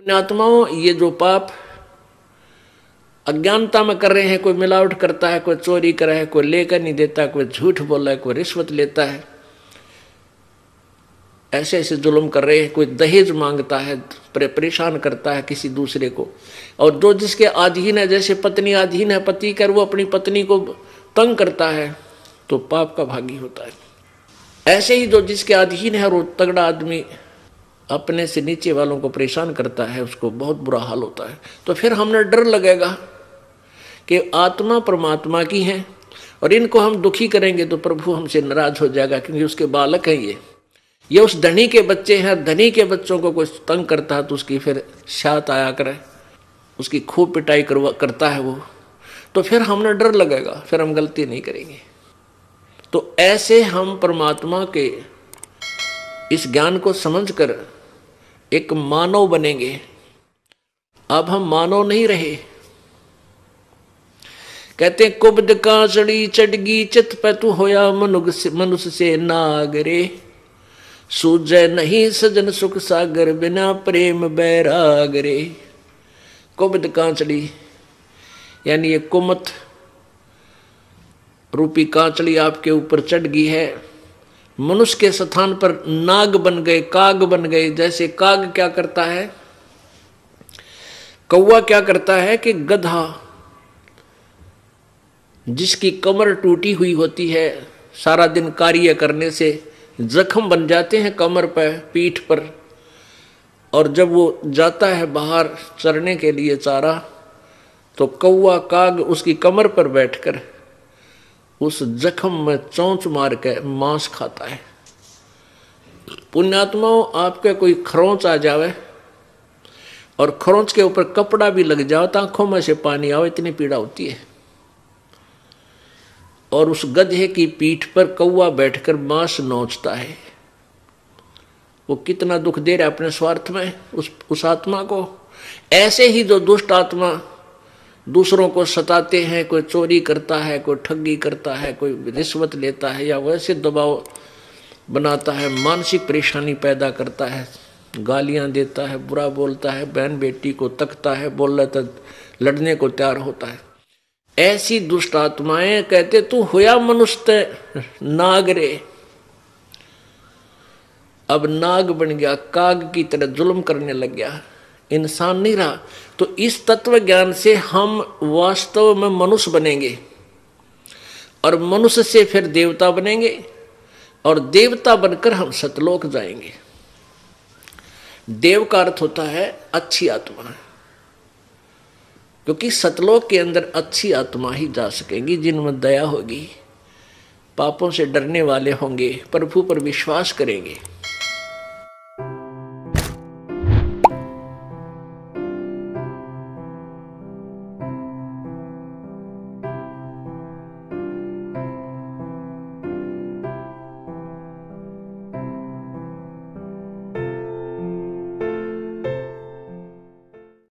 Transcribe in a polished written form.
आत्माओं, ये जो पाप अज्ञानता में कर रहे हैं, कोई मिलावट करता है, कोई चोरी कर रहा है, कोई लेकर नहीं देता, कोई झूठ बोल रहा है, कोई रिश्वत लेता है, ऐसे ऐसे जुल्म कर रहे हैं, कोई दहेज मांगता है, परेशान करता है किसी दूसरे को, और जो जिसके अधीन है, जैसे पत्नी अधीन है पति कर, वो अपनी पत्नी को तंग करता है तो पाप का भागी होता है। ऐसे ही जो जिसके अधीन है, वो तगड़ा आदमी अपने से नीचे वालों को परेशान करता है, उसको बहुत बुरा हाल होता है। तो फिर हमें डर लगेगा कि आत्मा परमात्मा की है और इनको हम दुखी करेंगे तो प्रभु हमसे नाराज हो जाएगा, क्योंकि उसके बालक हैं ये उस धनी के बच्चे हैं। धनी के बच्चों को कोई तंग करता है तो उसकी फिर शात आया करे, उसकी खूब पिटाई करता है वो, तो फिर हमें डर लगेगा, फिर हम गलती नहीं करेंगे। तो ऐसे हम परमात्मा के इस ज्ञान को समझकर एक मानव बनेंगे। अब हम मानव नहीं रहे। कहते कुब्द कांचड़ी चढ़गी चित पे तू होया मनुष्य से नागरे, सूझे नहीं सजन सुख सागर बिना प्रेम बैरागरे। कुब्द कांचड़ी यानी ये कुमत रूपी कांचड़ी आपके ऊपर चढ़ गई है, मनुष्य के स्थान पर नाग बन गए, काग बन गए। जैसे काग क्या करता है, कौवा क्या करता है कि गधा जिसकी कमर टूटी हुई होती है, सारा दिन कार्य करने से जख्म बन जाते हैं कमर पर, पीठ पर, और जब वो जाता है बाहर चरने के लिए चारा, तो कौवा काग उसकी कमर पर बैठकर उस जख्म में चोंच मार के मांस खाता है। पुण्यात्माओं, आपके कोई खरोंच आ जावे और खरोंच के ऊपर कपड़ा भी लग जाओ तो आंखों में से पानी आओ, इतनी पीड़ा होती है। और उस गधे की पीठ पर कौवा बैठकर मांस नोचता है, वो कितना दुख दे रहा है अपने स्वार्थ में उस आत्मा को। ऐसे ही जो दुष्ट आत्मा दूसरों को सताते हैं, कोई चोरी करता है, कोई ठगी करता है, कोई रिश्वत लेता है, या वैसे दबाव बनाता है, मानसिक परेशानी पैदा करता है, गालियां देता है, बुरा बोलता है, बहन बेटी को तकता है, बोल रहा था लड़ने को तैयार होता है, ऐसी दुष्ट आत्माएं कहते तू होया मनुष्य नागरे। अब नाग बन गया, काग की तरह जुल्म करने लग गया, इंसान नहीं रहा। तो इस तत्व ज्ञान से हम वास्तव में मनुष्य बनेंगे, और मनुष्य से फिर देवता बनेंगे, और देवता बनकर हम सतलोक जाएंगे। देव का अर्थ होता है अच्छी आत्मा, क्योंकि सतलोक के अंदर अच्छी आत्मा ही जा सकेंगी, जिनमें दया होगी, पापों से डरने वाले होंगे, प्रभु पर विश्वास करेंगे।